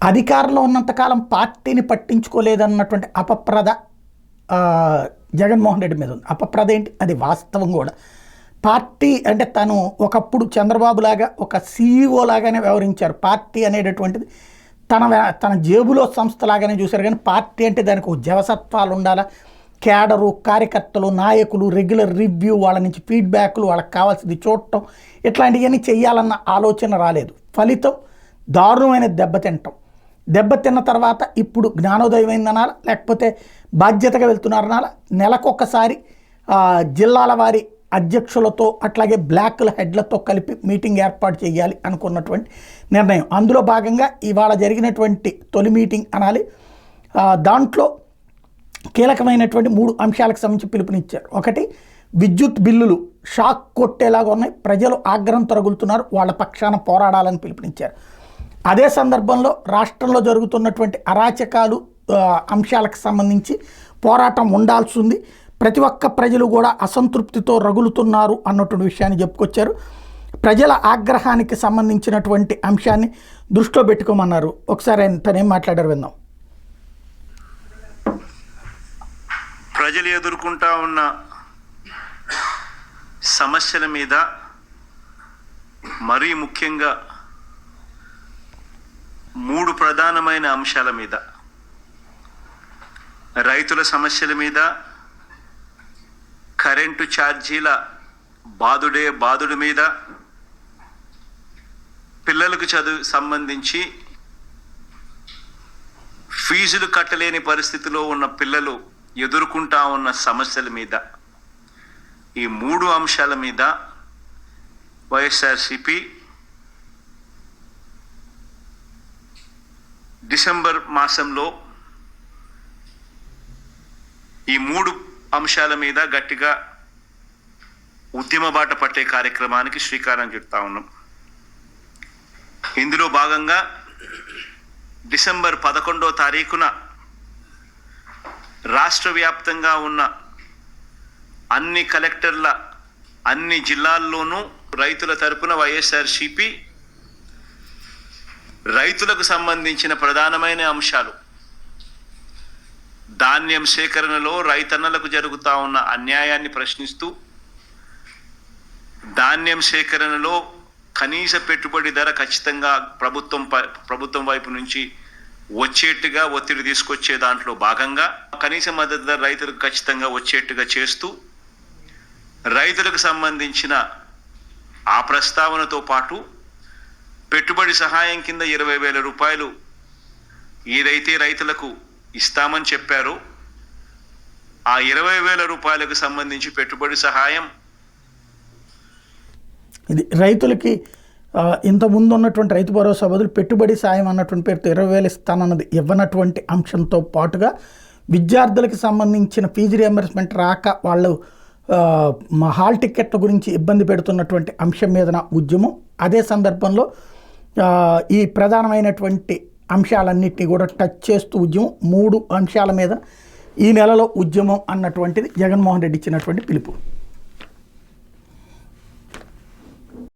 అధికారంలో ఉన్నంతకాలం పార్టీని పట్టించుకోలేదన్నటువంటి అపప్రద జగన్మోహన్ రెడ్డి మీద ఉంది. అపప్రద ఏంటి, అది వాస్తవం కూడా. పార్టీ అంటే తను ఒకప్పుడు చంద్రబాబు లాగా ఒక CEO లాగానే వ్యవహరించారు. పార్టీ అనేటటువంటిది తన జేబులో సంస్థలాగానే చూశారు. కానీ పార్టీ అంటే దానికి ఒక జవసత్వాలు ఉండాలా, క్యాడరు, కార్యకర్తలు, నాయకులు, రెగ్యులర్ రివ్యూ, వాళ్ళ నుంచి ఫీడ్బ్యాక్లు, వాళ్ళకి కావాల్సింది చూడటం, ఇట్లాంటివన్నీ చెయ్యాలన్న ఆలోచన రాలేదు. ఫలితం దారుణమైన దెబ్బతిన్న తర్వాత ఇప్పుడు జ్ఞానోదయం అనాలా, లేకపోతే బాధ్యతగా వెళ్తున్నారనాలా. నెలకొకసారి జిల్లాల వారి అధ్యక్షులతో అట్లాగే బ్లాక్ల హెడ్లతో కలిపి మీటింగ్ ఏర్పాటు చేయాలి అనుకున్నటువంటి నిర్ణయం. అందులో భాగంగా ఇవాళ జరిగినటువంటి తొలి మీటింగ్ అనాలి. దాంట్లో కీలకమైనటువంటి 3 అంశాలకు సంబంధించి పిలుపునిచ్చారు. ఒకటి, విద్యుత్ బిల్లులు షాక్ కొట్టేలాగా ఉన్నాయి, ప్రజలు ఆగ్రహం తరగులుతున్నారు, వాళ్ళ పక్షాన పోరాడాలని పిలుపునిచ్చారు. అదే సందర్భంలో రాష్ట్రంలో జరుగుతున్నటువంటి అరాచకాలు అంశాలకు సంబంధించి పోరాటం ఉండాల్సి ఉంది, ప్రతి ఒక్క ప్రజలు కూడా అసంతృప్తితో రగులుతున్నారు అన్నటువంటి విషయాన్ని చెప్పుకొచ్చారు. ప్రజల ఆగ్రహానికి సంబంధించినటువంటి అంశాన్ని దృష్టిలో పెట్టుకోమన్నారు. ఒకసారి తనేం మాట్లాడారు విందాం. ప్రజలు ఎదుర్కొంటా ఉన్న సమస్యల మీద, మరీ ముఖ్యంగా 3 ప్రధానమైన అంశాల మీద, రైతుల సమస్యల మీద, కరెంటు ఛార్జీల బాదుడు మీద, పిల్లలకు చదువు సంబంధించి ఫీజులు కట్టలేని పరిస్థితిలో ఉన్న పిల్లలు ఎదుర్కొంటా ఉన్న సమస్యల మీద, ఈ 3 అంశాల మీద వైఎస్ఆర్సీపీ డిసెంబర్ మాసంలో ఈ 3 అంశాల మీద గట్టిగా ఉద్యమ బాట పట్టే కార్యక్రమానికి శ్రీకారం చుడతా ఉన్నాం. ఇందులో భాగంగా డిసెంబర్ 11వ తారీఖున రాష్ట్ర వ్యాప్తంగా ఉన్న అన్ని కలెక్టర్ల అన్ని జిల్లాల్లోనూ రైతుల తరపున వైఎస్ఆర్సీపీ రైతులకు సంబంధించిన ప్రధానమైన అంశాలు, ధాన్యం సేకరణలో రైతన్నలకు జరుగుతూ ఉన్న అన్యాయాన్ని ప్రశ్నిస్తూ, ధాన్యం సేకరణలో కనీస పెట్టుబడి ధర ఖచ్చితంగా ప్రభుత్వం వైపు నుంచి వచ్చేట్టుగా ఒత్తిడి తీసుకొచ్చే దాంట్లో భాగంగా కనీస మద్దతు ధర రైతులకు ఖచ్చితంగా వచ్చేట్టుగా చేస్తూ, రైతులకు సంబంధించిన ఆ ప్రస్తావనతో పాటు పెట్టుబడి సహాయం కింద 20,000 రూపాయలు ఏదైతే రైతులకు ఇస్తామని చెప్పారో ఆ 20,000 రూపాయలకు సంబంధించి పెట్టుబడి సహాయం ఇది రైతులకి ఇంతకుముందు ఉన్నటువంటి రైతు భరోసా బదులు పెట్టుబడి సాయం అన్నటువంటి పేరుతో 20,000 ఇస్తానన్నది ఇవ్వనటువంటి అంశంతో పాటుగా విద్యార్థులకు సంబంధించిన ఫీజు రియంబర్స్మెంట్ రాక వాళ్ళు హాల్ టికెట్ల గురించి ఇబ్బంది పెడుతున్నటువంటి అంశం మీద ఉద్యమం. అదే సందర్భంలో ఈ ప్రధానమైనటువంటి అంశాలన్నింటినీ కూడా టచ్ చేస్తూ ఉద్యమం, 3 అంశాల మీద ఈ నెలలో ఉద్యమం అన్నటువంటిది జగన్మోహన్ రెడ్డి ఇచ్చినటువంటి పిలుపు.